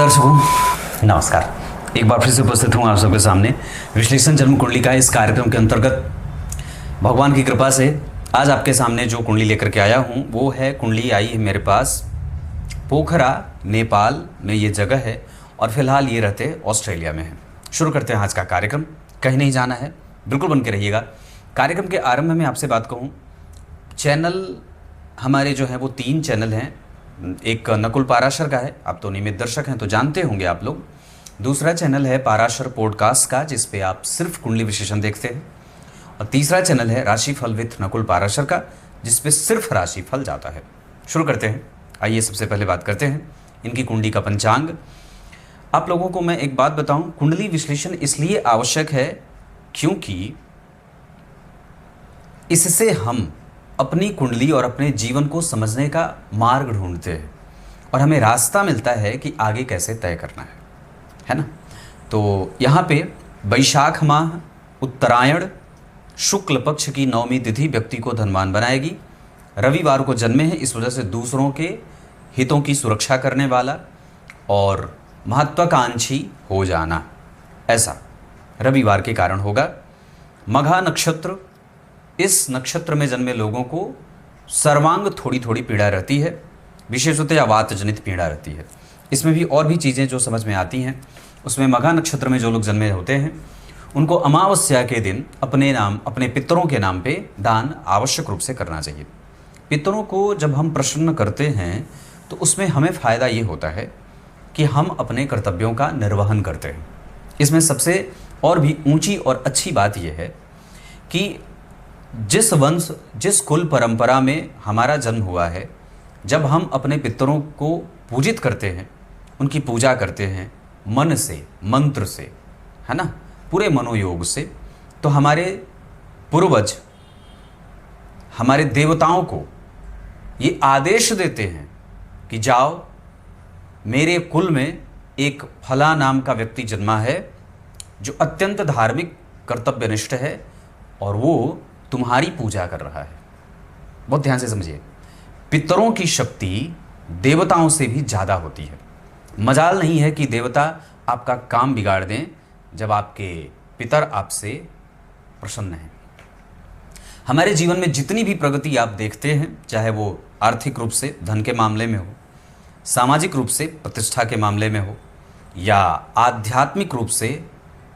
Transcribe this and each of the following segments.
दर्शकों नमस्कार। एक बार फिर से उपस्थित हूँ आप सबके सामने विश्लेषण जन्म कुंडली का इस कार्यक्रम के अंतर्गत। भगवान की कृपा से आज आपके सामने जो कुंडली लेकर के आया हूँ वो है कुंडली आई है मेरे पास पोखरा नेपाल में ये जगह है और फिलहाल ये रहते ऑस्ट्रेलिया में है। शुरू करते हैं आज का कार्यक्रम। कहीं नहीं जाना है, बिल्कुल बन के रहिएगा। कार्यक्रम के आरंभ में आपसे बात कहूँ, चैनल हमारे जो है वो 3 चैनल हैं। एक नकुल पाराशर का है, आप तो नियमित दर्शक हैं तो जानते होंगे आप लोग। दूसरा चैनल है पाराशर पॉडकास्ट का, जिस पे आप सिर्फ कुंडली विश्लेषण देखते हैं। और तीसरा चैनल है राशिफल विथ नकुल पाराशर का, जिस पे सिर्फ राशिफल जाता है। शुरू करते हैं। आइए सबसे पहले बात करते हैं इनकी कुंडली का पंचांग। आप लोगों को मैं एक बात बताऊं, कुंडली विश्लेषण इसलिए आवश्यक है क्योंकि इससे हम अपनी कुंडली और अपने जीवन को समझने का मार्ग ढूंढते हैं और हमें रास्ता मिलता है कि आगे कैसे तय करना है ना। तो यहाँ पे वैशाख माह उत्तरायण शुक्ल पक्ष की 9वीं तिथि व्यक्ति को धनवान बनाएगी। रविवार को जन्मे हैं, इस वजह से दूसरों के हितों की सुरक्षा करने वाला और महत्वाकांक्षी हो जाना, ऐसा रविवार के कारण होगा। मघा नक्षत्र, इस नक्षत्र में जन्मे लोगों को सर्वांग थोड़ी थोड़ी पीड़ा रहती है, विशेषतः वात जनित पीड़ा रहती है। इसमें भी और भी चीज़ें जो समझ में आती हैं। उसमें मघा नक्षत्र में जो लोग जन्मे होते हैं उनको अमावस्या के दिन अपने पितरों के नाम पे दान आवश्यक रूप से करना चाहिए। पितरों को जब हम प्रसन्न करते हैं तो उसमें हमें फ़ायदा ये होता है कि हम अपने कर्तव्यों का निर्वहन करते हैं। इसमें सबसे और भी ऊंची और अच्छी बात यह है कि जिस वंश जिस कुल परंपरा में हमारा जन्म हुआ है, जब हम अपने पितरों को पूजित करते हैं, उनकी पूजा करते हैं मन से, मंत्र से, है ना, पूरे मनोयोग से, तो हमारे पूर्वज हमारे देवताओं को ये आदेश देते हैं कि जाओ, मेरे कुल में एक फला नाम का व्यक्ति जन्मा है जो अत्यंत धार्मिक कर्तव्यनिष्ठ है और वो तुम्हारी पूजा कर रहा है। बहुत ध्यान से समझिए, पितरों की शक्ति देवताओं से भी ज़्यादा होती है। मजाल नहीं है कि देवता आपका काम बिगाड़ दें जब आपके पितर आपसे प्रसन्न हैं। हमारे जीवन में जितनी भी प्रगति आप देखते हैं, चाहे वो आर्थिक रूप से धन के मामले में हो, सामाजिक रूप से प्रतिष्ठा के मामले में हो, या आध्यात्मिक रूप से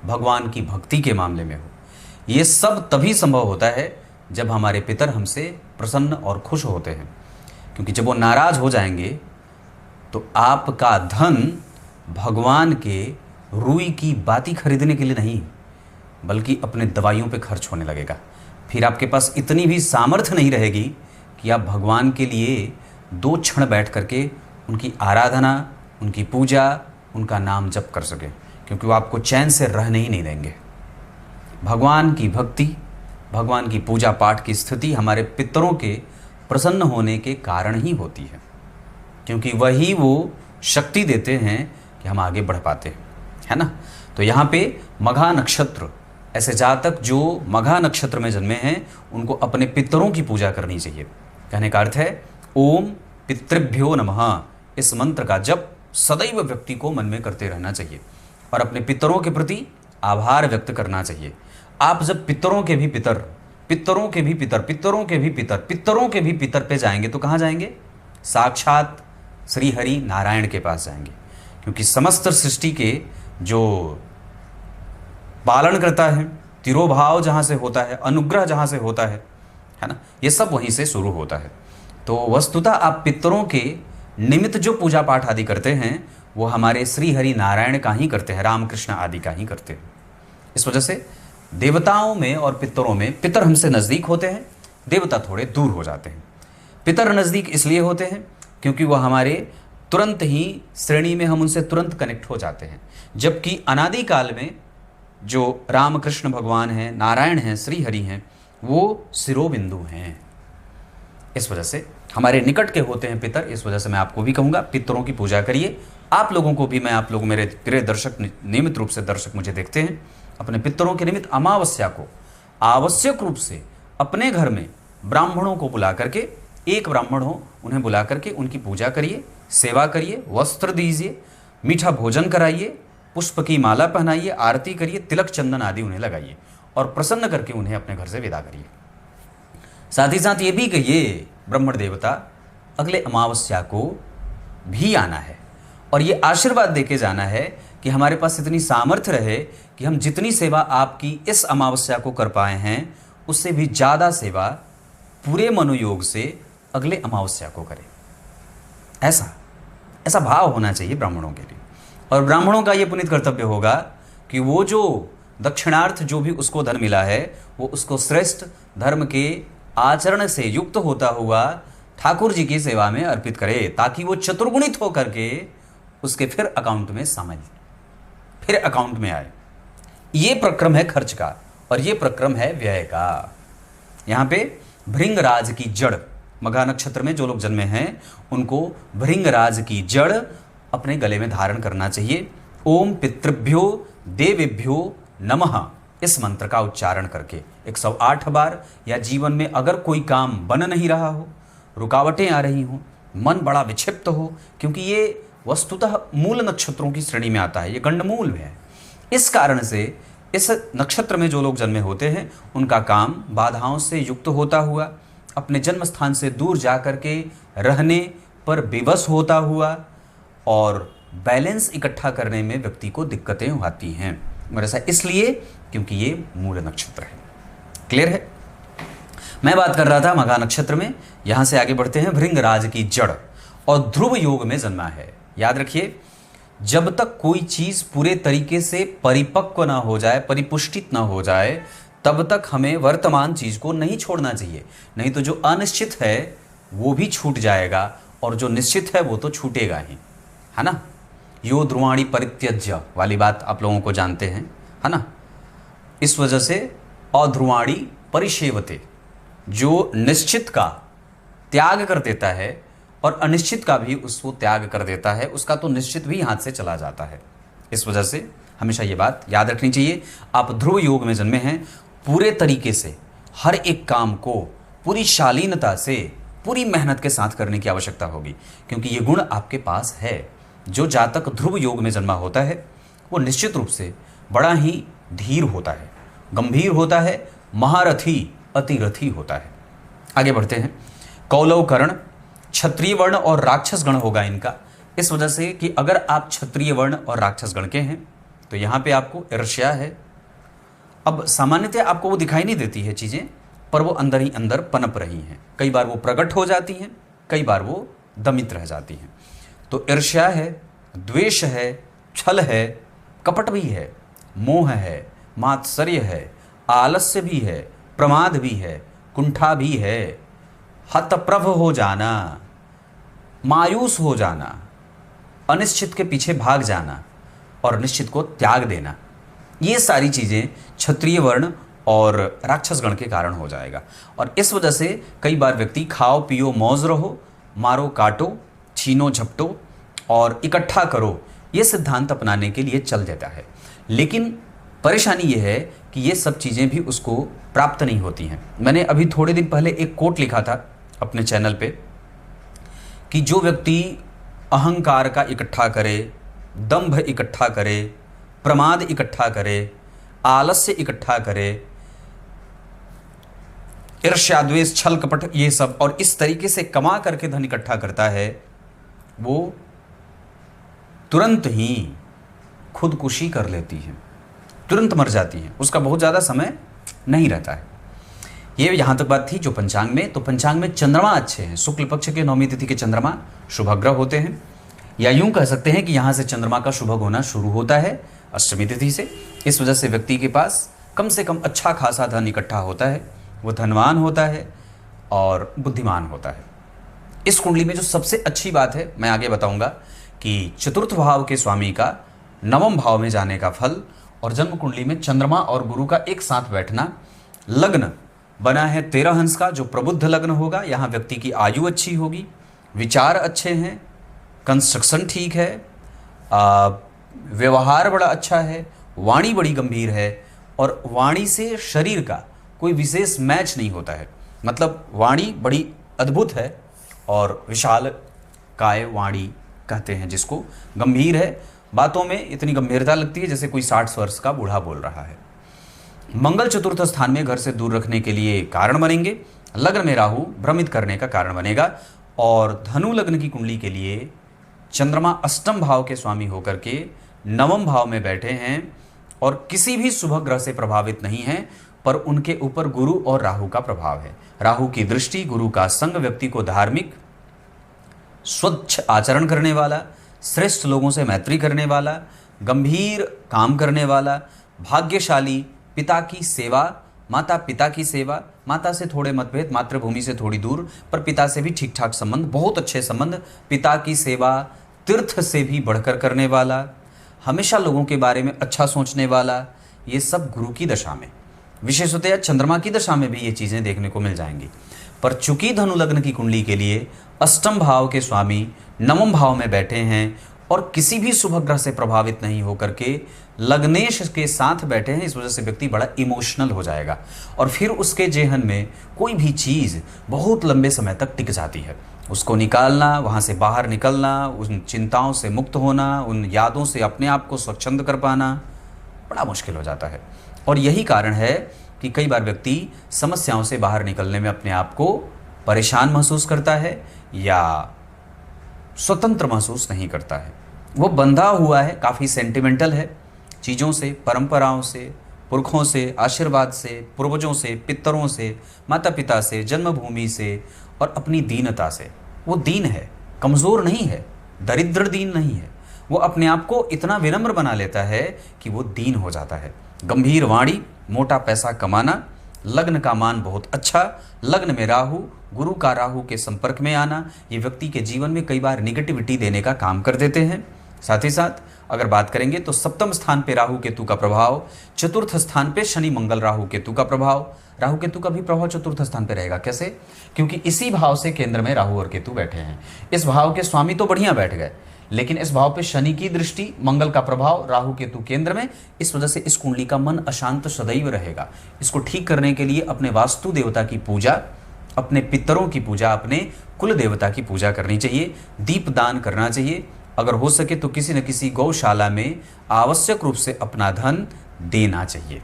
भगवान की भक्ति के मामले में हो, ये सब तभी संभव होता है जब हमारे पितर हमसे प्रसन्न और खुश होते हैं। क्योंकि जब वो नाराज़ हो जाएंगे तो आपका धन भगवान के रुई की बाती खरीदने के लिए नहीं, बल्कि अपने दवाइयों पे खर्च होने लगेगा। फिर आपके पास इतनी भी सामर्थ्य नहीं रहेगी कि आप भगवान के लिए 2 क्षण बैठ करके उनकी आराधना, उनकी पूजा, उनका नाम जप कर सकें, क्योंकि वो आपको चैन से रहने ही नहीं देंगे। भगवान की भक्ति, भगवान की पूजा पाठ की स्थिति हमारे पितरों के प्रसन्न होने के कारण ही होती है, क्योंकि वही वो शक्ति देते हैं कि हम आगे बढ़ पाते हैं, है ना। तो यहाँ पे मघा नक्षत्र, ऐसे जातक जो मघा नक्षत्र में जन्मे हैं उनको अपने पितरों की पूजा करनी चाहिए। कहने का अर्थ है ओम पितृभ्यो नमः, इस मंत्र का जप सदैव व्यक्ति को मन में करते रहना चाहिए और अपने पितरों के प्रति आभार व्यक्त करना चाहिए। आप जब पितरों के भी पितर, पितरों के भी पितर, पितरों के भी पितर, पितरों के भी पितर पे जाएंगे तो कहाँ जाएंगे? साक्षात श्री हरि नारायण के पास जाएंगे, क्योंकि समस्त सृष्टि के जो पालन करता है, तिरोभाव जहाँ से होता है, अनुग्रह जहाँ से होता है ना, ये सब वहीं से शुरू होता है। तो वस्तुतः आप पितरों के निमित्त जो पूजा पाठ आदि करते हैं वो हमारे श्री हरि नारायण का ही करते हैं, रामकृष्ण आदि का ही करते हैं। इस वजह से देवताओं में और पितरों में पितर हमसे नज़दीक होते हैं, देवता थोड़े दूर हो जाते हैं। पितर नज़दीक इसलिए होते हैं क्योंकि वह हमारे तुरंत ही श्रेणी में, हम उनसे तुरंत कनेक्ट हो जाते हैं, जबकि अनादि काल में जो रामकृष्ण भगवान हैं, नारायण हैं, श्री हरि हैं, वो शिरोबिंदु हैं। इस वजह से हमारे निकट के होते हैं पितर। इस वजह से मैं आपको भी कहूँगा पितरों की पूजा करिए। आप लोगों को भी, मैं आप लोग मेरे प्रिय दर्शक, नियमित रूप से दर्शक मुझे देखते हैं, अपने पितरों के निमित्त अमावस्या को आवश्यक रूप से अपने घर में ब्राह्मणों को बुला करके, एक ब्राह्मण हो उन्हें बुला करके उनकी पूजा करिए, सेवा करिए, वस्त्र दीजिए, मीठा भोजन कराइए, पुष्प की माला पहनाइए, आरती करिए, तिलक चंदन आदि उन्हें लगाइए और प्रसन्न करके उन्हें अपने घर से विदा करिए। साथ ही साथ ये भी कहिए ब्राह्मण देवता अगले अमावस्या को भी आना है और ये आशीर्वाद देके जाना है कि हमारे पास इतनी सामर्थ्य रहे कि हम जितनी सेवा आपकी इस अमावस्या को कर पाए हैं उससे भी ज़्यादा सेवा पूरे मनोयोग से अगले अमावस्या को करें। ऐसा ऐसा भाव होना चाहिए ब्राह्मणों के लिए। और ब्राह्मणों का ये पुनीत कर्तव्य होगा कि वो जो दक्षिणार्थ जो भी उसको धन मिला है वो उसको श्रेष्ठ धर्म के आचरण से युक्त होता हुआ ठाकुर जी की सेवा में अर्पित करे, ताकि वो चतुर्गुणित होकर के उसके फिर अकाउंट में शामिल, फिर अकाउंट में आए। ये प्रक्रम है खर्च का और ये प्रक्रम है व्यय का। यहाँ पे भृंगराज की जड़, मघा नक्षत्र में जो लोग जन्मे हैं उनको भृंगराज की जड़ अपने गले में धारण करना चाहिए। ओम पितृभ्यो देवेभ्यो नमः इस मंत्र का उच्चारण करके 108 बार, या जीवन में अगर कोई काम बन नहीं रहा हो, रुकावटें आ रही हों, मन बड़ा विक्षिप्त हो, क्योंकि ये वस्तुतः मूल नक्षत्रों की श्रेणी में आता है, ये कंडमूल में है। इस कारण से इस नक्षत्र में जो लोग जन्मे होते हैं उनका काम बाधाओं से युक्त होता हुआ, अपने जन्म स्थान से दूर जा कर के रहने पर विवश होता हुआ और बैलेंस इकट्ठा करने में व्यक्ति को दिक्कतें आती हैं। और ऐसा इसलिए क्योंकि ये मूल नक्षत्र है। क्लियर है? मैं बात कर रहा था मघा नक्षत्र में, यहाँ से आगे बढ़ते हैं। भृंगराज की जड़ और ध्रुव योग में जन्मा है। याद रखिए, जब तक कोई चीज़ पूरे तरीके से परिपक्व ना हो जाए, परिपुष्टित ना हो जाए, तब तक हमें वर्तमान चीज़ को नहीं छोड़ना चाहिए। नहीं तो जो अनिश्चित है वो भी छूट जाएगा और जो निश्चित है वो तो छूटेगा ही, है ना। यो ध्रुवाणी परित्यज्य वाली बात आप लोगों को जानते हैं, है ना। इस वजह से अध्रुवाणी परिसेवते, जो निश्चित का त्याग कर देता है और अनिश्चित का भी उसको त्याग कर देता है, उसका तो निश्चित भी हाथ से चला जाता है। इस वजह से हमेशा ये बात याद रखनी चाहिए। आप ध्रुव योग में जन्मे हैं, पूरे तरीके से हर एक काम को पूरी शालीनता से, पूरी मेहनत के साथ करने की आवश्यकता होगी, क्योंकि ये गुण आपके पास है। जो जातक ध्रुव योग में जन्मा होता है वो निश्चित रूप से बड़ा ही धीर होता है, गंभीर होता है, महारथी अतिरथी होता है। आगे बढ़ते हैं। कौलव कर्ण क्षत्रिय वर्ण और राक्षस गण होगा इनका। इस वजह से कि अगर आप क्षत्रिय वर्ण और राक्षस गण के हैं तो यहाँ पे आपको ईर्ष्या है। अब सामान्यतः आपको वो दिखाई नहीं देती है चीज़ें, पर वो अंदर ही अंदर पनप रही हैं। कई बार वो प्रकट हो जाती हैं, कई बार वो दमित रह जाती हैं। तो ईर्ष्या है, द्वेष है, छल है, कपट भी है, मोह है, मात्सर्य है, आलस्य भी है, प्रमाद भी है, कुंठा भी है, हतप्रभ हो जाना, मायूस हो जाना, अनिश्चित के पीछे भाग जाना और निश्चित को त्याग देना, ये सारी चीज़ें क्षत्रिय वर्ण और राक्षस गण के कारण हो जाएगा। और इस वजह से कई बार व्यक्ति खाओ पियो मौज रहो, मारो काटो, छीनो झपटो और इकट्ठा करो, ये सिद्धांत अपनाने के लिए चल देता है। लेकिन परेशानी ये है कि ये सब चीज़ें भी उसको प्राप्त नहीं होती हैं। मैंने अभी थोड़े दिन पहले एक कोट लिखा था अपने चैनल पे कि जो व्यक्ति अहंकार का इकट्ठा करे, दंभ इकट्ठा करे, प्रमाद इकट्ठा करे, आलस्य इकट्ठा करे, ईर्ष्या द्वेष छल कपट ये सब, और इस तरीके से कमा करके धन इकट्ठा करता है, वो तुरंत ही खुदकुशी कर लेती है, तुरंत मर जाती है, उसका बहुत ज़्यादा समय नहीं रहता है। ये यहाँ तक बात थी जो पंचांग में। तो पंचांग में चंद्रमा अच्छे हैं, शुक्ल पक्ष के नौमी तिथि के चंद्रमा शुभग्रह होते हैं, या यूं कह सकते हैं कि यहाँ से चंद्रमा का शुभग होना शुरू होता है अष्टमी तिथि से। इस वजह से व्यक्ति के पास कम से कम अच्छा खासा धन इकट्ठा होता है, वो धनवान होता है और बुद्धिमान होता है। इस कुंडली में जो सबसे अच्छी बात है मैं आगे बताऊंगा कि चतुर्थ भाव के स्वामी का नवम भाव में जाने का फल और जन्म कुंडली में चंद्रमा और गुरु का एक साथ बैठना। लग्न बना है 13 हंस का, जो प्रबुद्ध लग्न होगा। यहाँ व्यक्ति की आयु अच्छी होगी, विचार अच्छे हैं, कंस्ट्रक्शन ठीक है, व्यवहार बड़ा अच्छा है, वाणी बड़ी गंभीर है और वाणी से शरीर का कोई विशेष मैच नहीं होता है। मतलब वाणी बड़ी अद्भुत है और विशाल काय वाणी कहते हैं जिसको, गंभीर है बातों में इतनी गंभीरता लगती है जैसे कोई 60 वर्ष का बूढ़ा बोल रहा है। मंगल चतुर्थ स्थान में घर से दूर रखने के लिए कारण बनेंगे। लग्न में राहु भ्रमित करने का कारण बनेगा। और धनु लग्न की कुंडली के लिए चंद्रमा अष्टम भाव के स्वामी होकर के नवम भाव में बैठे हैं और किसी भी शुभ ग्रह से प्रभावित नहीं हैं, पर उनके ऊपर गुरु और राहु का प्रभाव है। राहु की दृष्टि, गुरु का संग व्यक्ति को धार्मिक, स्वच्छ आचरण करने वाला, श्रेष्ठ लोगों से मैत्री करने वाला, गंभीर काम करने वाला, भाग्यशाली, पिता की सेवा, माता पिता की सेवा, माता से थोड़े मतभेद, मातृभूमि से थोड़ी दूर, पर पिता से भी ठीक ठाक संबंध, बहुत अच्छे संबंध, पिता की सेवा तीर्थ से भी बढ़कर करने वाला, हमेशा लोगों के बारे में अच्छा सोचने वाला, ये सब गुरु की दशा में, विशेषतया चंद्रमा की दशा में भी ये चीज़ें देखने को मिल जाएंगी। पर चूंकि धनु लग्न की कुंडली के लिए अष्टम भाव के स्वामी नवम भाव में बैठे हैं और किसी भी शुभ ग्रह से प्रभावित नहीं होकर के लग्नेश के साथ बैठे हैं, इस वजह से व्यक्ति बड़ा इमोशनल हो जाएगा और फिर उसके जेहन में कोई भी चीज़ बहुत लंबे समय तक टिक जाती है। उसको निकालना, वहाँ से बाहर निकलना, उन चिंताओं से मुक्त होना, उन यादों से अपने आप को स्वच्छंद कर पाना बड़ा मुश्किल हो जाता है। और यही कारण है कि कई बार व्यक्ति समस्याओं से बाहर निकलने में अपने आप को परेशान महसूस करता है या स्वतंत्र महसूस नहीं करता है। वो बंधा हुआ है, काफ़ी सेंटिमेंटल है चीज़ों से, परंपराओं से, पुरखों से, आशीर्वाद से, पूर्वजों से, पितरों से, माता पिता से, जन्मभूमि से और अपनी दीनता से। वो दीन है, कमज़ोर नहीं है, दरिद्र दीन नहीं है। वो अपने आप को इतना विनम्र बना लेता है कि वो दीन हो जाता है। गंभीर वाणी, मोटा पैसा कमाना, लग्न का मान बहुत अच्छा, लग्न में राहु, गुरु का राहु के संपर्क में आना, ये व्यक्ति के जीवन में कई बार निगेटिविटी देने का काम कर देते हैं। साथ ही साथ अगर बात करेंगे तो सप्तम स्थान पे राहु केतु का प्रभाव, चतुर्थ स्थान पे शनि मंगल राहु केतु का प्रभाव, राहु केतु का भी प्रभाव चतुर्थ स्थान पे रहेगा। कैसे? क्योंकि इसी भाव से केंद्र में राहु और केतु बैठे हैं। इस भाव के स्वामी तो बढ़िया बैठ गए, लेकिन इस भाव पे शनि की दृष्टि, मंगल का प्रभाव, राहु केतु केंद्र में, इस वजह से इस कुंडली का मन अशांत सदैव रहेगा। इसको ठीक करने के लिए अपने वास्तु देवता की पूजा, अपने पितरों की पूजा, अपने कुल देवता की पूजा करनी चाहिए, दीप दान करना चाहिए। अगर हो सके तो किसी न किसी गौशाला में आवश्यक रूप से अपना धन देना चाहिए।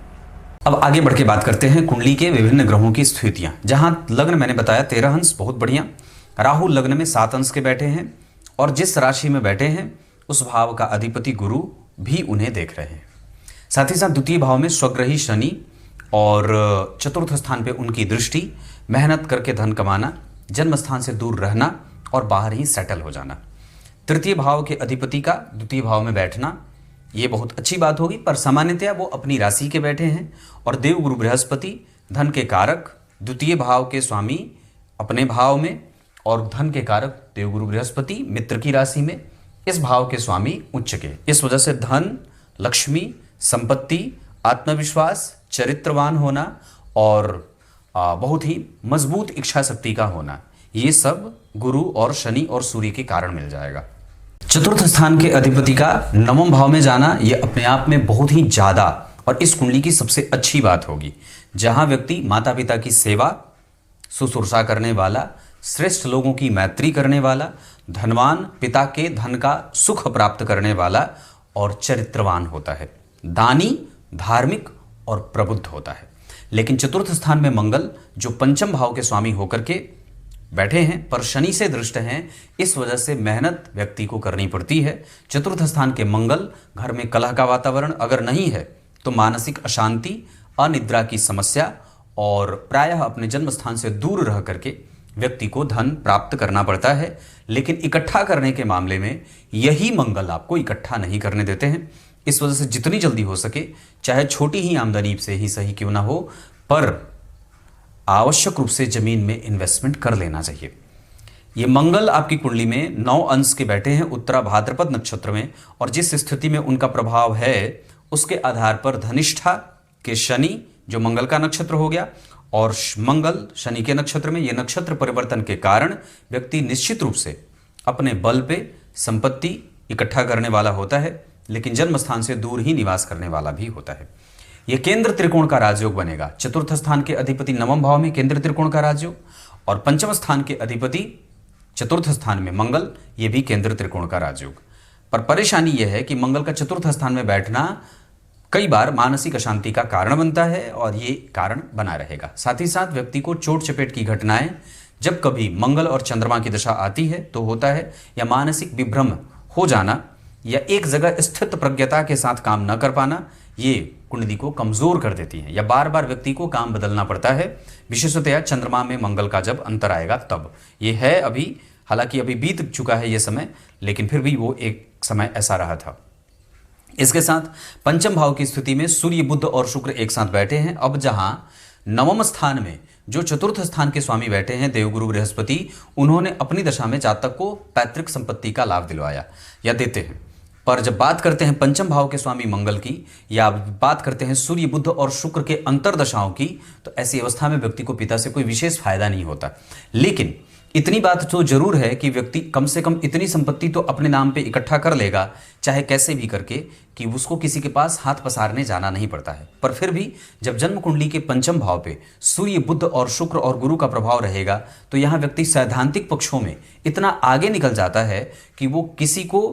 अब आगे बढ़ के बात करते हैं कुंडली के विभिन्न ग्रहों की स्थितियां। जहां लग्न मैंने बताया 13 अंश, बहुत बढ़िया। राहु लग्न में 7 अंश के बैठे हैं और जिस राशि में बैठे हैं उस भाव का अधिपति गुरु भी उन्हें देख रहे हैं। साथ ही साथ द्वितीय भाव में स्वग्रही शनि और चतुर्थ स्थान पे उनकी दृष्टि, मेहनत करके धन कमाना, जन्म स्थान से दूर रहना और बाहर ही सेटल हो जाना। तृतीय भाव के अधिपति का द्वितीय भाव में बैठना, ये बहुत अच्छी बात होगी, पर सामान्यतया वो अपनी राशि के बैठे हैं। और देवगुरु बृहस्पति, धन के कारक, द्वितीय भाव के स्वामी अपने भाव में और धन के कारक देवगुरु बृहस्पति मित्र की राशि में, इस भाव के स्वामी उच्च के। इस वजह से धन, लक्ष्मी, संपत्ति, आत्मविश्वास, चरित्रवान होना और बहुत ही मजबूत इच्छा शक्ति का होना, ये सब गुरु और शनि और सूर्य के कारण मिल जाएगा। चतुर्थ स्थान के अधिपति का नवम भाव में जाना, ये अपने आप में बहुत ही ज़्यादा और इस कुंडली की सबसे अच्छी बात होगी। जहाँ व्यक्ति माता पिता की सेवा, शुश्रूषा करने वाला, श्रेष्ठ लोगों की मैत्री करने वाला, धनवान, पिता के धन का सुख प्राप्त करने वाला और चरित्रवान होता है, दानी, धार्मिक और प्रबुद्ध होता है। लेकिन चतुर्थ स्थान में मंगल जो पंचम भाव के स्वामी होकर के बैठे हैं पर शनि से दृष्ट हैं, इस वजह से मेहनत व्यक्ति को करनी पड़ती है। चतुर्थ स्थान के मंगल घर में कलह का वातावरण अगर नहीं है तो मानसिक अशांति, अनिद्रा की समस्या और प्रायः अपने जन्म स्थान से दूर रह करके व्यक्ति को धन प्राप्त करना पड़ता है। लेकिन इकट्ठा करने के मामले में यही मंगल आपको इकट्ठा नहीं करने देते हैं। इस वजह से जितनी जल्दी हो सके, चाहे छोटी ही आमदनी से ही सही क्यों ना हो, पर आवश्यक रूप से जमीन में इन्वेस्टमेंट कर लेना चाहिए। ये मंगल आपकी कुंडली में 9 अंश के बैठे हैं उत्तरा भाद्रपद नक्षत्र में, और जिस स्थिति में उनका प्रभाव है उसके आधार पर धनिष्ठा के शनि जो मंगल का नक्षत्र हो गया और मंगल शनि के नक्षत्र में, ये नक्षत्र परिवर्तन के कारण व्यक्ति निश्चित रूप से अपने बल पे संपत्ति इकट्ठा करने वाला होता है, लेकिन जन्म स्थान से दूर ही निवास करने वाला भी होता है। यह केंद्र त्रिकोण का राजयोग बनेगा। चतुर्थ स्थान के अधिपति नवम भाव में केंद्र त्रिकोण का राजयोग और पंचम स्थान के अधिपति चतुर्थ स्थान में मंगल, ये भी केंद्र त्रिकोण का राजयोग। पर परेशानी यह है कि मंगल का चतुर्थ स्थान में बैठना कई बार मानसिक अशांति का कारण बनता है और ये कारण बना रहेगा। साथ ही साथ व्यक्ति को चोट चपेट की घटनाएं जब कभी मंगल और चंद्रमा की दशा आती है तो होता है, या मानसिक विभ्रम हो जाना या एक जगह स्थित प्रज्ञता के साथ काम न कर पाना, ये कुंडली को कमजोर कर देती है, या बार बार व्यक्ति को काम बदलना पड़ता है, विशेषतया चंद्रमा में मंगल का जब अंतर आएगा तब। ये है अभी, हालांकि अभी बीत चुका है ये समय, लेकिन फिर भी वो एक समय ऐसा रहा था। इसके साथ पंचम भाव की स्थिति में सूर्य, बुध और शुक्र एक साथ बैठे हैं। अब जहां नवम स्थान में जो चतुर्थ स्थान के स्वामी बैठे हैं देवगुरु बृहस्पति, उन्होंने अपनी दशा में जातक को पैतृक संपत्ति का लाभ दिलवाया या देते हैं। पर जब बात करते हैं पंचम भाव के स्वामी मंगल की, या बात करते हैं सूर्य, बुध और शुक्र के अंतरदशाओं की, तो ऐसी अवस्था में व्यक्ति को पिता से कोई विशेष फायदा नहीं होता। लेकिन इतनी बात तो जरूर है कि व्यक्ति कम से कम इतनी संपत्ति तो अपने नाम पे इकट्ठा कर लेगा, चाहे कैसे भी करके, कि उसको किसी के पास हाथ पसारने जाना नहीं पड़ता है। पर फिर भी जब जन्म कुंडली के पंचम भाव पे सूर्य, बुध और शुक्र और गुरु का प्रभाव रहेगा, तो यहाँ व्यक्ति सैद्धांतिक पक्षों में इतना आगे निकल जाता है कि वो किसी को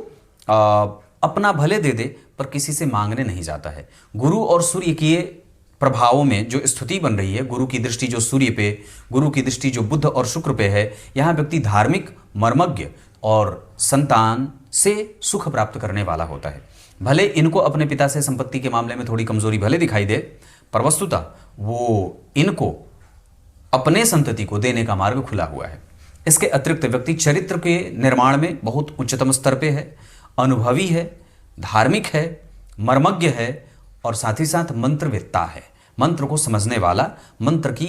अपना भले दे दे पर किसी से मांगने नहीं जाता है। गुरु और सूर्य के प्रभावों में जो स्थिति बन रही है, गुरु की दृष्टि जो सूर्य पे, गुरु की दृष्टि जो बुध और शुक्र पे है, यहाँ व्यक्ति धार्मिक, मर्मज्ञ और संतान से सुख प्राप्त करने वाला होता है। भले इनको अपने पिता से संपत्ति के मामले में थोड़ी कमजोरी भले दिखाई दे, पर वस्तुतः वो इनको अपने संतति को देने का मार्ग खुला हुआ है। इसके अतिरिक्त व्यक्ति चरित्र के निर्माण में बहुत उच्चतम स्तर पे है, अनुभवी है, धार्मिक है, मर्मज्ञ है और साथ ही साथ मंत्रवेत्ता है। मंत्र को समझने वाला, मंत्र की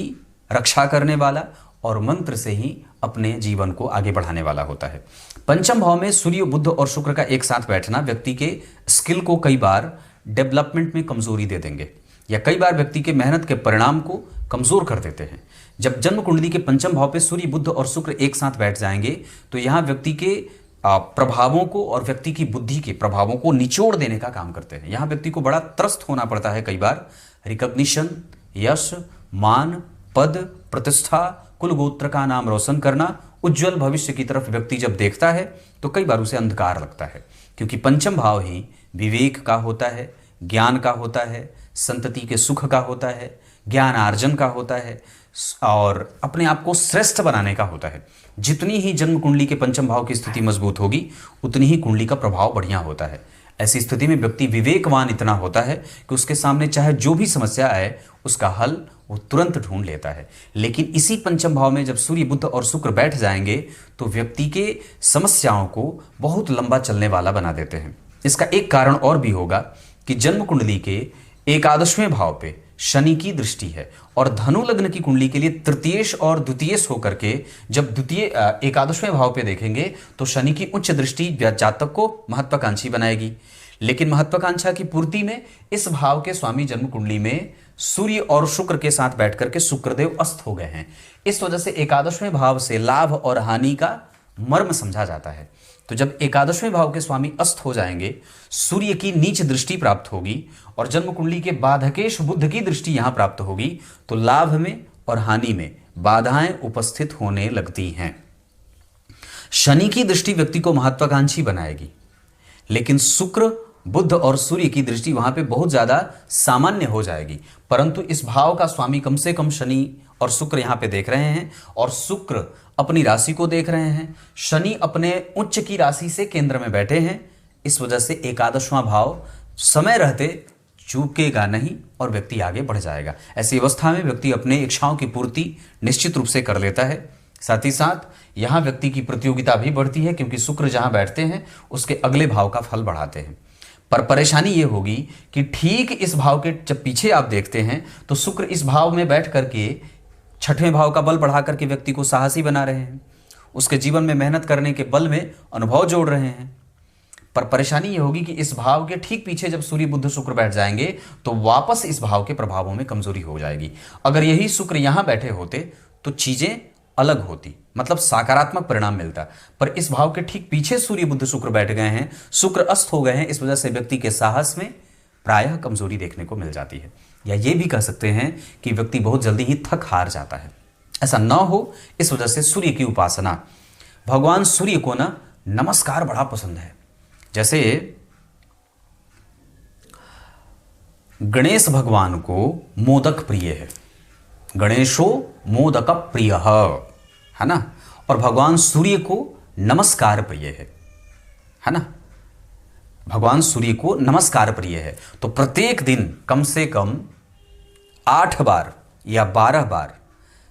रक्षा करने वाला और मंत्र से ही अपने जीवन को आगे बढ़ाने वाला होता है। पंचम भाव में सूर्य, बुध और शुक्र का एक साथ बैठना व्यक्ति के स्किल को कई बार डेवलपमेंट में कमजोरी दे देंगे, या कई बार व्यक्ति के मेहनत के परिणाम को कमजोर कर देते हैं। जब जन्म कुंडली के पंचम भाव पे सूर्य, बुध और शुक्र एक साथ बैठ जाएंगे तो यहाँ व्यक्ति के प्रभावों को और व्यक्ति की बुद्धि के प्रभावों को निचोड़ देने का काम करते हैं। यहाँ व्यक्ति को बड़ा त्रस्त होना पड़ता है कई बार। रिकॉग्निशन, यश, मान, पद, प्रतिष्ठा, कुल गोत्र का नाम रोशन करना, उज्जवल भविष्य की तरफ व्यक्ति जब देखता है तो कई बार उसे अंधकार लगता है, क्योंकि पंचम भाव ही विवेक का होता है, ज्ञान का होता है, संतति के सुख का होता है, ज्ञान आर्जन का होता है और अपने आप को श्रेष्ठ बनाने का होता है। जितनी ही जन्म कुंडली के पंचम भाव की स्थिति मजबूत होगी, उतनी ही कुंडली का प्रभाव बढ़िया होता है। ऐसी स्थिति में व्यक्ति विवेकवान इतना होता है कि उसके सामने चाहे जो भी समस्या आए, उसका हल वो तुरंत ढूंढ लेता है। लेकिन इसी पंचम भाव में जब सूर्य, बुध और शुक्र बैठ जाएंगे तो व्यक्ति के समस्याओं को बहुत लंबा चलने वाला बना देते हैं। इसका एक कारण और भी होगा कि जन्म कुंडली के एकादशवें भाव पे शनि की दृष्टि है और धनु लग्न की कुंडली के लिए तृतीयेश और द्वितीयेश होकर के जब द्वितीय एकादशवें भाव पे देखेंगे तो शनि की उच्च दृष्टि जातक को महत्वाकांक्षी बनाएगी। लेकिन महत्वाकांक्षा की पूर्ति में इस भाव के स्वामी जन्म कुंडली में सूर्य और शुक्र के साथ बैठकर के शुक्रदेव अस्त हो गए हैं। इस वजह से एकादशवें भाव से लाभ और हानि का मर्म समझा जाता है। तो जब एकादशवें भाव के स्वामी अस्त हो जाएंगे, सूर्य की नीच दृष्टि प्राप्त होगी और जन्म कुंडली के बाधकेश बुध की दृष्टि यहां प्राप्त होगी, तो लाभ में और हानि में बाधाएं उपस्थित होने लगती हैं। शनि की दृष्टि व्यक्ति को महत्वाकांक्षी बनाएगी, लेकिन शुक्र, बुध और सूर्य की दृष्टि वहां पे बहुत ज्यादा सामान्य हो जाएगी। परंतु इस भाव का स्वामी कम से कम शनि और शुक्र यहां पे देख रहे हैं और शुक्र अपनी राशि को देख रहे हैं, शनि अपने उच्च की राशि से केंद्र में बैठे हैं। इस वजह से एकादशवां भाव समय रहते चूकेगा नहीं और व्यक्ति आगे बढ़ जाएगा। ऐसी अवस्था में व्यक्ति अपने इच्छाओं की पूर्ति निश्चित रूप से कर लेता है। साथ ही साथ यहाँ व्यक्ति की प्रतियोगिता भी बढ़ती है, क्योंकि शुक्र जहाँ बैठते हैं उसके अगले भाव का फल बढ़ाते हैं। पर परेशानी ये होगी कि ठीक इस भाव के जब पीछे आप देखते हैं तो शुक्र इस भाव में बैठ करके छठवें भाव का बल बढ़ा करके व्यक्ति को साहसी बना रहे हैं, उसके जीवन में मेहनत करने के बल में अनुभव जोड़ रहे हैं। पर परेशानी ये होगी कि इस भाव के ठीक पीछे जब सूर्य, बुध, शुक्र बैठ जाएंगे तो वापस इस भाव के प्रभावों में कमजोरी हो जाएगी। अगर यही शुक्र यहां बैठे होते तो चीजें अलग होती, मतलब सकारात्मक परिणाम मिलता। पर इस भाव के ठीक पीछे सूर्य, बुध, शुक्र बैठ गए हैं, शुक्र अस्त हो गए हैं। इस वजह से व्यक्ति के साहस में प्रायः कमजोरी देखने को मिल जाती है, या ये भी कह सकते हैं कि व्यक्ति बहुत जल्दी ही थक हार जाता है। ऐसा न हो, इस वजह से सूर्य की उपासना, भगवान सूर्य को ना नमस्कार बड़ा पसंद है। जैसे गणेश भगवान को मोदक प्रिय है, गणेशो मोदक प्रिय है ना। और भगवान सूर्य को नमस्कार प्रिय है ना, भगवान सूर्य को नमस्कार प्रिय है। तो प्रत्येक दिन कम से कम 8 बार या 12 बार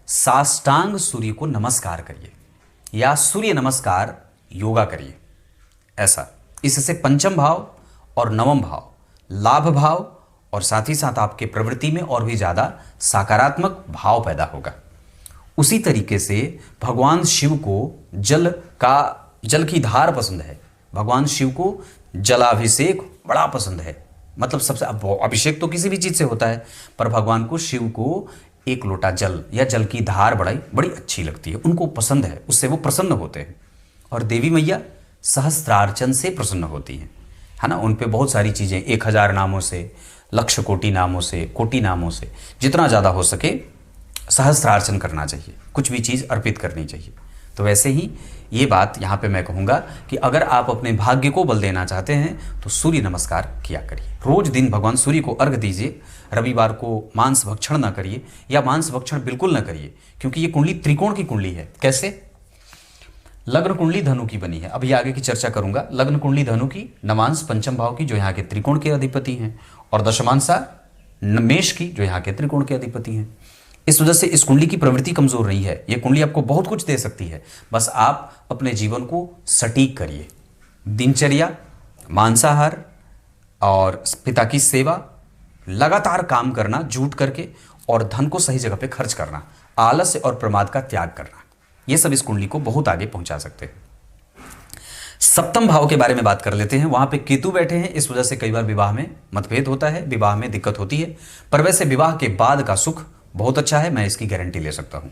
साष्टांग सूर्य को नमस्कार करिए या सूर्य नमस्कार योगा करिए। ऐसा इससे पंचम भाव और नवम भाव, लाभ भाव और साथ ही साथ आपके प्रवृत्ति में और भी ज़्यादा सकारात्मक भाव पैदा होगा। उसी तरीके से भगवान शिव को जल की धार पसंद है, भगवान शिव को जलाभिषेक बड़ा पसंद है। मतलब सबसे अभिषेक तो किसी भी चीज़ से होता है, पर भगवान को शिव को एक लोटा जल या जल की धार बड़ी अच्छी लगती है, उनको पसंद है, उससे वो प्रसन्न होते हैं। और देवी मैया सहस्त्रार्चन से प्रसन्न होती हैं, है ना। उन पे बहुत सारी चीज़ें 1000 नामों से, लक्ष कोटि नामों से, कोटि नामों से जितना ज़्यादा हो सके सहस्त्रार्चन करना चाहिए, कुछ भी चीज़ अर्पित करनी चाहिए। तो वैसे ही ये बात यहाँ पे मैं कहूँगा कि अगर आप अपने भाग्य को बल देना चाहते हैं तो सूर्य नमस्कार किया करिए। रोज दिन भगवान सूर्य को अर्घ दीजिए। रविवार को मांस भक्षण ना करिए या मांस भक्षण बिल्कुल ना करिए, क्योंकि ये कुंडली त्रिकोण की कुंडली है। कैसे? लग्न कुंडली धनु की बनी है, अभी आगे की चर्चा करूंगा। लग्न कुंडली धनु की, नवांश पंचम भाव की जो यहाँ के त्रिकोण के अधिपति हैं, और दशमांशा मेष की जो यहाँ के त्रिकोण के अधिपति हैं। इस वजह से इस कुंडली की प्रवृत्ति कमजोर नहीं है। ये कुंडली आपको बहुत कुछ दे सकती है, बस आप अपने जीवन को सटीक करिए। दिनचर्या, मांसाहार और पिता की सेवा, लगातार काम करना जुट करके, और धन को सही जगह पे खर्च करना, आलस्य और प्रमाद का त्याग करना, ये सब इस कुंडली को बहुत आगे पहुंचा सकते हैं। सप्तम भाव के बारे में बात कर लेते हैं। वहां पे केतु बैठे हैं, इस वजह से कई बार विवाह में मतभेद होता है, विवाह में दिक्कत होती है, पर वैसे विवाह के बाद का सुख बहुत अच्छा है, मैं इसकी गारंटी ले सकता हूं।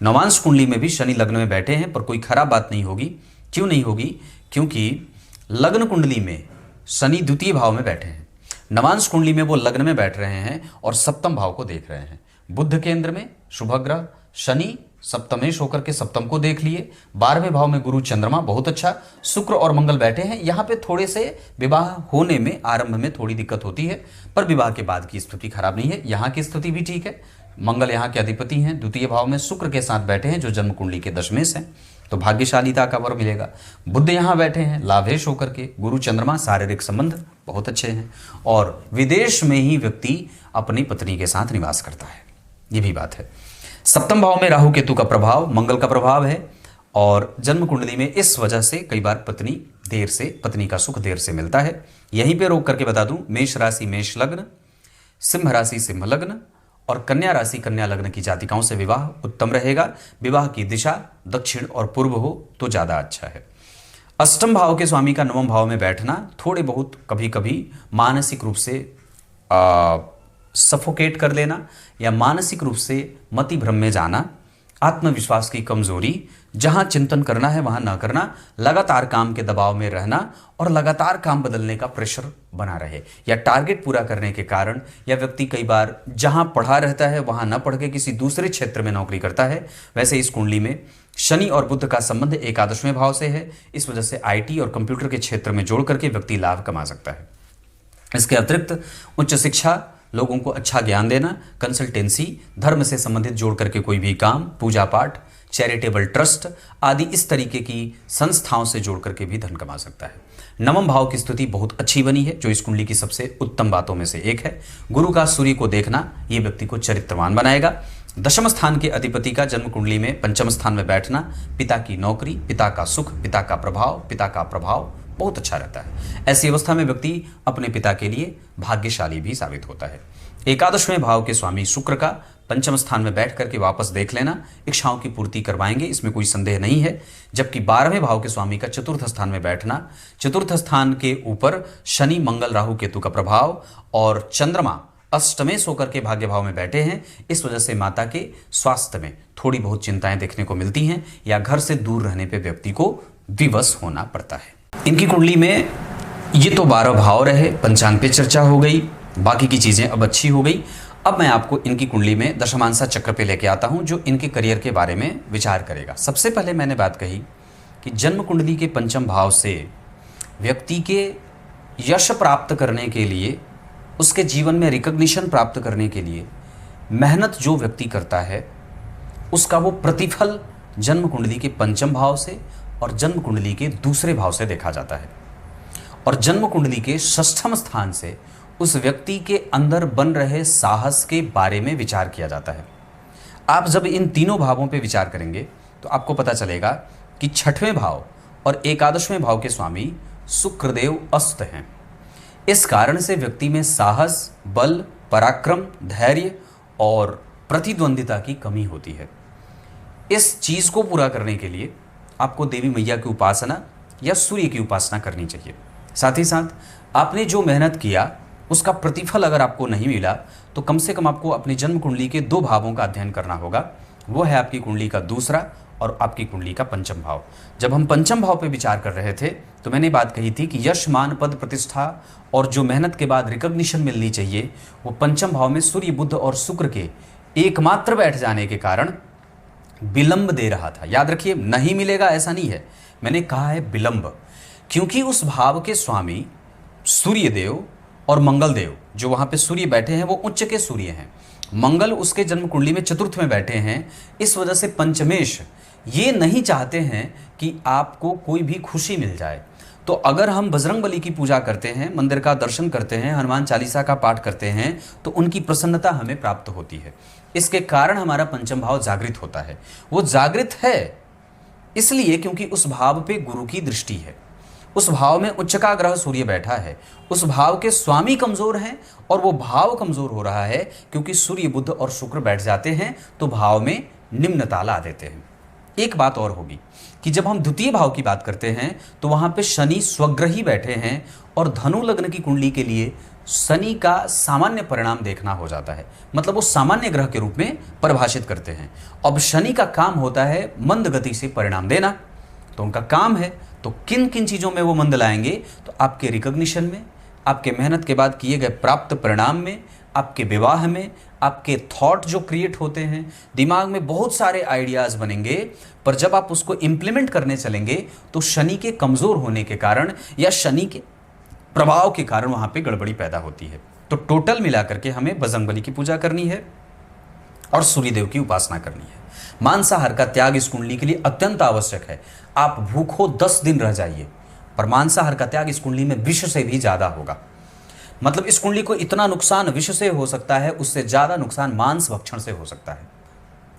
नवांश कुंडली में भी शनि लग्न में बैठे हैं, पर कोई खराब बात नहीं होगी। क्यों नहीं होगी? क्योंकि लग्न कुंडली में शनि द्वितीय भाव में बैठे हैं, नवांश कुंडली में वो लग्न में बैठ रहे हैं और सप्तम भाव को देख रहे हैं। बुध केंद्र में शुभ ग्रह शनि सप्तमेश होकर के सप्तम को देख लिए। 12वें भाव में गुरु चंद्रमा बहुत अच्छा, शुक्र और मंगल बैठे हैं। यहाँ पे थोड़े से विवाह होने में आरंभ में थोड़ी दिक्कत होती है, पर विवाह के बाद की स्थिति खराब नहीं है। यहाँ की स्थिति भी ठीक है। मंगल यहाँ के अधिपति हैं, द्वितीय भाव में शुक्र के साथ बैठे हैं जो जन्म कुंडली के दशमेश हैं, तो भाग्यशालीता का वर मिलेगा। बुध यहाँ बैठे हैं लाभेश होकर के, गुरु चंद्रमा शारीरिक संबंध बहुत अच्छे हैं, और विदेश में ही व्यक्ति अपनी पत्नी के साथ निवास करता है, ये भी बात है। सप्तम भाव में राहु केतु का प्रभाव, मंगल का प्रभाव है, और जन्म कुंडली में इस वजह से कई बार पत्नी का सुख देर से मिलता है। यहीं पे रोक करके बता दूं, मेष राशि मेष लग्न, सिंह राशि सिंह लग्न और कन्या राशि कन्या लग्न की जातिकाओं से विवाह उत्तम रहेगा। विवाह की दिशा दक्षिण और पूर्व हो तो ज़्यादा अच्छा है। अष्टम भाव के स्वामी का नवम भाव में बैठना थोड़े बहुत कभी कभी मानसिक रूप से सफोकेट कर लेना या मानसिक रूप से मति भ्रम में जाना, आत्मविश्वास की कमजोरी, जहां चिंतन करना है वहां ना करना, लगातार काम के दबाव में रहना और लगातार काम बदलने का प्रेशर बना रहे, या टारगेट पूरा करने के कारण, या व्यक्ति कई बार जहां पढ़ा रहता है वहां ना पढ़ के किसी दूसरे क्षेत्र में नौकरी करता है। वैसे इस कुंडली में शनि और बुध का संबंध एकादशवें भाव से है, इस वजह से IT और कंप्यूटर के क्षेत्र में जोड़ करके व्यक्ति लाभ कमा सकता है। इसके अतिरिक्त उच्च शिक्षा, लोगों को अच्छा ज्ञान देना, कंसल्टेंसी, धर्म से संबंधित जोड़ करके कोई भी काम, पूजा पाठ, चैरिटेबल ट्रस्ट आदि इस तरीके की संस्थाओं से जोड़ करके भी धन कमा सकता है। नवम भाव की स्थिति बहुत अच्छी बनी है, जो इस कुंडली की सबसे उत्तम बातों में से एक है। गुरु का सूर्य को देखना ये व्यक्ति को चरित्रवान बनाएगा। दशम स्थान के अधिपति का जन्म कुंडली में पंचम स्थान में बैठना पिता की नौकरी, पिता का सुख, पिता का प्रभाव बहुत अच्छा रहता है। ऐसी अवस्था में व्यक्ति अपने पिता के लिए भाग्यशाली भी साबित होता है। एकादशवें भाव के स्वामी शुक्र का पंचम स्थान में बैठ करके वापस देख लेना इच्छाओं की पूर्ति करवाएंगे, इसमें कोई संदेह नहीं है। जबकि 12वें भाव के स्वामी का चतुर्थ स्थान में बैठना, चतुर्थ स्थान के ऊपर शनि मंगल राहु केतु का प्रभाव और चंद्रमा अष्टमेश होकर के भाग्य भाव में बैठे हैं, इस वजह से माता के स्वास्थ्य में थोड़ी बहुत चिंताएं देखने को मिलती हैं, या घर से दूर रहने पर व्यक्ति को विवश होना पड़ता है। इनकी कुंडली में ये तो 12 भाव रहे, पंचांग पे चर्चा हो गई, बाकी की चीज़ें अब अच्छी हो गई। अब मैं आपको इनकी कुंडली में दशमांशा चक्र पे लेके आता हूं, जो इनके करियर के बारे में विचार करेगा। सबसे पहले मैंने बात कही कि जन्म कुंडली के पंचम भाव से व्यक्ति के यश प्राप्त करने के लिए, उसके जीवन में रिकग्निशन प्राप्त करने के लिए मेहनत जो व्यक्ति करता है उसका वो प्रतिफल जन्म कुंडली के पंचम भाव से और जन्म कुंडली के दूसरे भाव से देखा जाता है। और जन्म कुंडली के षष्ठम स्थान से उस व्यक्ति के अंदर बन रहे साहस के बारे में विचार किया जाता है। आप जब इन तीनों भावों पे विचार करेंगे तो आपको पता चलेगा कि छठवें भाव और एकादशवें भाव के स्वामी शुक्रदेव अस्त हैं। इस कारण से व्यक्ति में साहस, बल, पराक्रम, धैर्य और प्रतिद्वंदिता की कमी होती है। इस चीज़ को पूरा करने के लिए आपको देवी मैया की उपासना या सूर्य की उपासना करनी चाहिए। साथ ही साथ आपने जो मेहनत किया उसका प्रतिफल अगर आपको नहीं मिला तो कम से कम आपको अपनी जन्म कुंडली के दो भावों का अध्ययन करना होगा। वो है आपकी कुंडली का दूसरा और आपकी कुंडली का पंचम भाव। जब हम पंचम भाव पे विचार कर रहे थे तो मैंने बात कही थी कि यश, मान, पद, प्रतिष्ठा और जो मेहनत के बाद रिकग्निशन मिलनी चाहिए वो पंचम भाव में सूर्य, बुध और शुक्र के एकमात्र बैठ जाने के कारण विलंब दे रहा था। याद रखिए, नहीं मिलेगा ऐसा नहीं है, मैंने कहा है विलंब, क्योंकि उस भाव के स्वामी सूर्य देव और मंगल देव, जो वहाँ पे सूर्य बैठे हैं वो उच्च के सूर्य हैं। मंगल उसके जन्म कुंडली में चतुर्थ में बैठे हैं। इस वजह से पंचमेश ये नहीं चाहते हैं कि आपको कोई भी खुशी मिल जाए। तो अगर हम बजरंगबली की पूजा करते हैं, मंदिर का दर्शन करते हैं, हनुमान चालीसा का पाठ करते हैं तो उनकी प्रसन्नता हमें प्राप्त होती है। इसके कारण हमारा पंचम भाव जागृत होता है। वो जागृत है इसलिए क्योंकि उस भाव पे गुरु की दृष्टि है, उस भाव में उच्च का ग्रह सूर्य बैठा है, उस भाव के स्वामी कमजोर हैं और वो भाव कमजोर हो रहा है क्योंकि सूर्य, बुध और शुक्र बैठ जाते हैं तो भाव में निम्नता ला देते हैं। एक बात और होगी कि जब हम द्वितीय भाव की बात करते हैं तो वहां पे शनि स्वग्रही बैठे हैं और धनु लग्न की कुंडली के लिए शनि का सामान्य परिणाम देखना हो जाता है, मतलब वो सामान्य ग्रह के रूप में परिभाषित करते हैं। अब शनि का काम होता है मंद गति से परिणाम देना, तो उनका काम है, तो किन किन चीज़ों में वो मंद लाएंगे, तो आपके रिकग्निशन में, आपके मेहनत के बाद किए गए प्राप्त परिणाम में, आपके विवाह में, आपके थॉट जो क्रिएट होते हैं, दिमाग में बहुत सारे आइडियाज़ बनेंगे, पर जब आप उसको इम्प्लीमेंट करने चलेंगे तो शनि के कमज़ोर होने के कारण या शनि के प्रभाव के कारण वहाँ पे गड़बड़ी पैदा होती है। तो टोटल मिलाकर के हमें बजरंगबली की पूजा करनी है और सूर्यदेव की उपासना करनी है। मांसाहार का त्याग इस कुंडली के लिए अत्यंत आवश्यक है। आप भूखो 10 दिन रह जाइए, पर मांसाहार का त्याग इस कुंडली में विष से भी ज़्यादा होगा। मतलब इस कुंडली को इतना नुकसान विष से हो सकता है, उससे ज़्यादा नुकसान मांस भक्षण से हो सकता है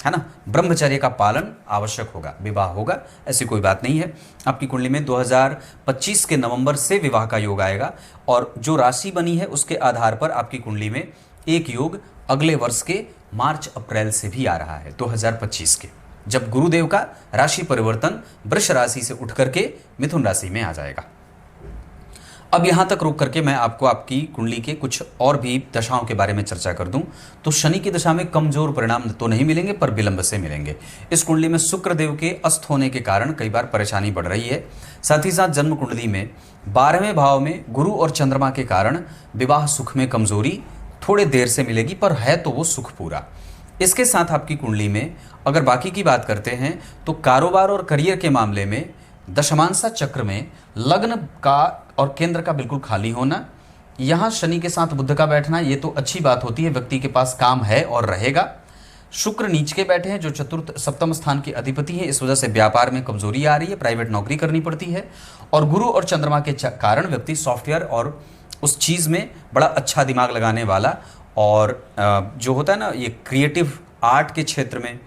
ना। ब्रह्मचर्य का पालन आवश्यक होगा, विवाह होगा ऐसी कोई बात नहीं है। आपकी कुंडली में 2025 के नवंबर से विवाह का योग आएगा और जो राशि बनी है उसके आधार पर आपकी कुंडली में एक योग अगले वर्ष के मार्च अप्रैल से भी आ रहा है, 2025 के, जब गुरुदेव का राशि परिवर्तन वृष राशि से उठ करके मिथुन राशि में आ जाएगा। अब यहाँ तक रोक करके मैं आपको आपकी कुंडली के कुछ और भी दशाओं के बारे में चर्चा कर दूं। तो शनि की दशा में कमजोर परिणाम तो नहीं मिलेंगे पर विलंब से मिलेंगे। इस कुंडली में शुक्र देव के अस्त होने के कारण कई बार परेशानी बढ़ रही है। साथ ही साथ जन्म कुंडली में 12वें भाव में गुरु और चंद्रमा के कारण विवाह सुख में कमजोरी थोड़े देर से मिलेगी, पर है तो वो सुख पूरा। इसके साथ आपकी कुंडली में अगर बाकी की बात करते हैं तो कारोबार और करियर के मामले में दशमांसा चक्र में लग्न का और केंद्र का बिल्कुल खाली होना, यहाँ शनि के साथ बुध का बैठना, ये तो अच्छी बात होती है, व्यक्ति के पास काम है और रहेगा। शुक्र नीच के बैठे हैं जो चतुर्थ सप्तम स्थान के अधिपति हैं, इस वजह से व्यापार में कमजोरी आ रही है, प्राइवेट नौकरी करनी पड़ती है। और गुरु और चंद्रमा के कारण व्यक्ति सॉफ्टवेयर और उस चीज़ में बड़ा अच्छा दिमाग लगाने वाला और जो होता है ना ये क्रिएटिव आर्ट के क्षेत्र में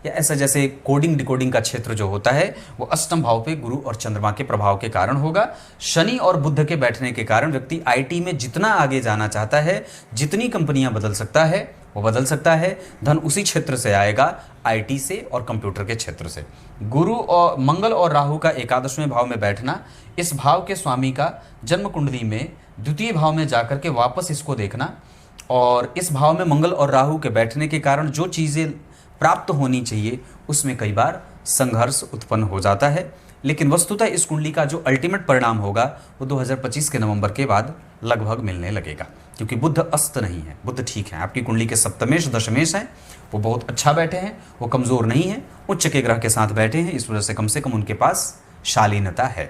या ऐसा जैसे कोडिंग डिकोडिंग का क्षेत्र जो होता है वो अष्टम भाव पे गुरु और चंद्रमा के प्रभाव के कारण होगा। शनि और बुध के बैठने के कारण व्यक्ति आईटी में जितना आगे जाना चाहता है, जितनी कंपनियां बदल सकता है वो बदल सकता है। धन उसी क्षेत्र से आएगा, आईटी से और कंप्यूटर के क्षेत्र से। गुरु और मंगल और राहु का एकादशवें भाव में बैठना, इस भाव के स्वामी का जन्म कुंडली में द्वितीय भाव में जाकर के वापस इसको देखना, और इस भाव में मंगल और राहु के बैठने के कारण जो चीज़ें प्राप्त होनी चाहिए उसमें कई बार संघर्ष उत्पन्न हो जाता है। लेकिन वस्तुतः इस कुंडली का जो अल्टीमेट परिणाम होगा वो 2025 के नवंबर के बाद लगभग मिलने लगेगा, क्योंकि बुध अस्त नहीं है, बुध ठीक है। आपकी कुंडली के सप्तमेश दशमेश हैं वो बहुत अच्छा बैठे हैं, वो कमज़ोर नहीं हैं, उच्च के ग्रह के साथ बैठे हैं, इस वजह से कम उनके पास शालीनता है।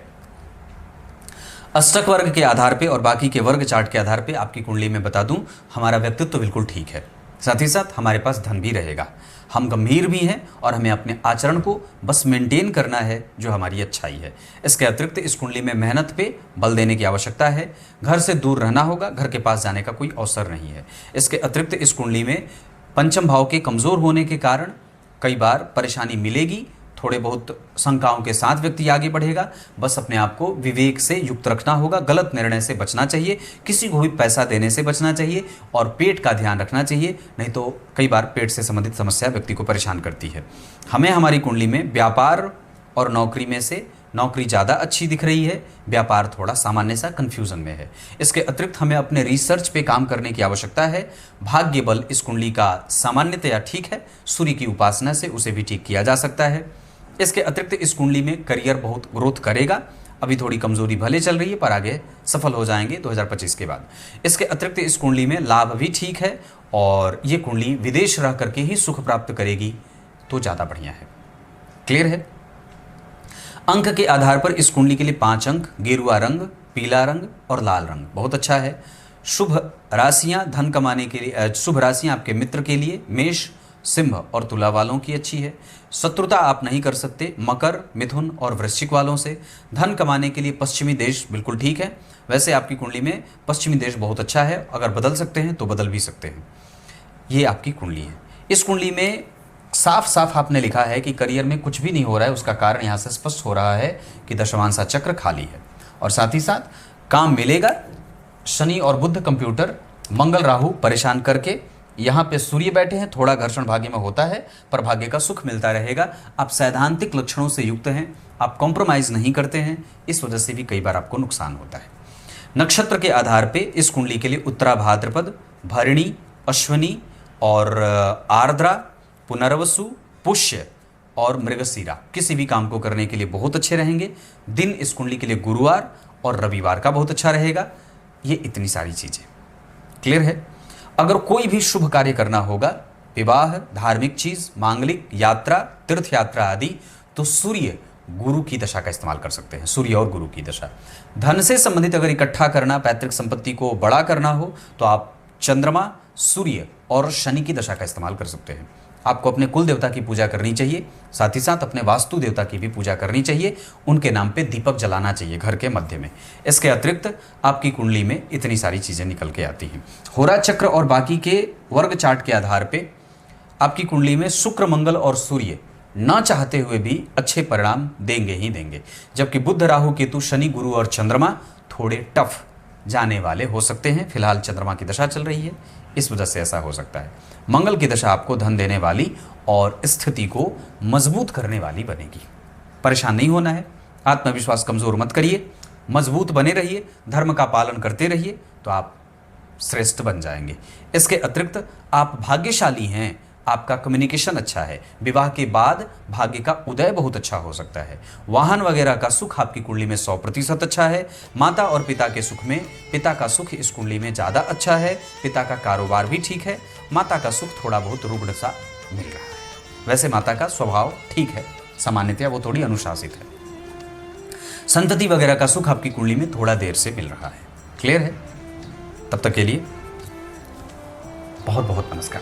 अष्टक वर्ग के आधार पे और बाकी के वर्ग चार्ट के आधार पे आपकी कुंडली में बता दूं, हमारा व्यक्तित्व तो बिल्कुल ठीक है, साथ ही साथ हमारे पास धन भी रहेगा, हम गंभीर भी हैं और हमें अपने आचरण को बस मेंटेन करना है जो हमारी अच्छाई है। इसके अतिरिक्त इस कुंडली में मेहनत पे बल देने की आवश्यकता है, घर से दूर रहना होगा, घर के पास जाने का कोई अवसर नहीं है। इसके अतिरिक्त इस कुंडली में पंचम भाव के कमज़ोर होने के कारण कई बार परेशानी मिलेगी, थोड़े बहुत शंकाओं के साथ व्यक्ति आगे बढ़ेगा। बस अपने आप को विवेक से युक्त रखना होगा, गलत निर्णय से बचना चाहिए, किसी को भी पैसा देने से बचना चाहिए और पेट का ध्यान रखना चाहिए, नहीं तो कई बार पेट से संबंधित समस्या व्यक्ति को परेशान करती है। हमें हमारी कुंडली में व्यापार और नौकरी में से नौकरी ज़्यादा अच्छी दिख रही है, व्यापार थोड़ा सामान्य सा कन्फ्यूज़न में है। इसके अतिरिक्त हमें अपने रिसर्च पे काम करने की आवश्यकता है। भाग्य बल इस कुंडली का सामान्यतया ठीक है, सूर्य की उपासना से उसे भी ठीक किया जा सकता है। इसके अतिरिक्त इस कुंडली में करियर बहुत ग्रोथ करेगा, अभी थोड़ी कमजोरी भले चल रही है पर आगे सफल हो जाएंगे 2025 के बाद। इसके अतिरिक्त इस कुंडली में लाभ भी ठीक है और ये कुंडली विदेश रह करके ही सुख प्राप्त करेगी तो ज़्यादा बढ़िया है। क्लियर है? अंक के आधार पर इस कुंडली के लिए 5 अंक, गेरुआ रंग, पीला रंग और लाल रंग बहुत अच्छा है। शुभ राशियां धन कमाने के लिए, शुभ राशियां आपके मित्र के लिए मेष, सिंह और तुला वालों की अच्छी है। शत्रुता आप नहीं कर सकते मकर, मिथुन और वृश्चिक वालों से। धन कमाने के लिए पश्चिमी देश बिल्कुल ठीक है। वैसे आपकी कुंडली में पश्चिमी देश बहुत अच्छा है, अगर बदल सकते हैं तो बदल भी सकते हैं। ये आपकी कुंडली है। इस कुंडली में साफ साफ आपने लिखा है कि करियर में कुछ भी नहीं हो रहा है, उसका कारण यहाँ से स्पष्ट हो रहा है कि दशमांशा चक्र खाली है और साथ ही साथ काम मिलेगा। शनि और बुध कंप्यूटर, मंगल राहु परेशान करके, यहाँ पे सूर्य बैठे हैं, थोड़ा घर्षण भाग्य में होता है पर भाग्य का सुख मिलता रहेगा। आप सैद्धांतिक लक्षणों से युक्त हैं, आप कॉम्प्रोमाइज़ नहीं करते हैं, इस वजह से भी कई बार आपको नुकसान होता है। नक्षत्र के आधार पे इस कुंडली के लिए उत्तरा भाद्रपद, भरणी, अश्वनी और आर्द्रा, पुनर्वसु, पुष्य और मृगशीरा किसी भी काम को करने के लिए बहुत अच्छे रहेंगे। दिन इस कुंडली के लिए गुरुवार और रविवार का बहुत अच्छा रहेगा। ये इतनी सारी चीज़ें क्लियर है। अगर कोई भी शुभ कार्य करना होगा, विवाह, धार्मिक चीज, मांगलिक यात्रा, तीर्थ यात्रा आदि, तो सूर्य गुरु की दशा का इस्तेमाल कर सकते हैं। सूर्य और गुरु की दशा। धन से संबंधित अगर इकट्ठा करना, पैतृक संपत्ति को बड़ा करना हो तो आप चंद्रमा, सूर्य और शनि की दशा का इस्तेमाल कर सकते हैं। आपको अपने कुल देवता की पूजा करनी चाहिए, साथ ही साथ अपने वास्तु देवता की भी पूजा करनी चाहिए, उनके नाम पे दीपक जलाना चाहिए घर के मध्य में। इसके अतिरिक्त आपकी कुंडली में इतनी सारी चीज़ें निकल के आती हैं। होरा चक्र और बाकी के वर्ग चार्ट के आधार पे आपकी कुंडली में शुक्र, मंगल और सूर्य ना चाहते हुए भी अच्छे परिणाम देंगे ही देंगे, जबकि बुध, राहु, केतु, शनि, गुरु और चंद्रमा थोड़े टफ जाने वाले हो सकते हैं। फिलहाल चंद्रमा की दशा चल रही है, इस वजह से ऐसा हो सकता है। मंगल की दशा आपको धन देने वाली और स्थिति को मजबूत करने वाली बनेगी। परेशान नहीं होना है, आत्मविश्वास कमजोर मत करिए, मजबूत बने रहिए, धर्म का पालन करते रहिए तो आप श्रेष्ठ बन जाएंगे। इसके अतिरिक्त आप भाग्यशाली हैं, आपका कम्युनिकेशन अच्छा है, विवाह के बाद भाग्य का उदय बहुत अच्छा हो सकता है। वाहन वगैरह का सुख आपकी कुंडली में 100% अच्छा है। माता और पिता के सुख में, पिता का सुख इस कुंडली में ज़्यादा अच्छा है, पिता का कारोबार भी ठीक है, माता का सुख थोड़ा बहुत रुग्ण सा मिल रहा है। वैसे माता का स्वभाव ठीक है, सामान्यतया वो थोड़ी अनुशासित है। संतति वगैरह का सुख आपकी कुंडली में थोड़ा देर से मिल रहा है। क्लियर है? तब तक के लिए बहुत बहुत नमस्कार।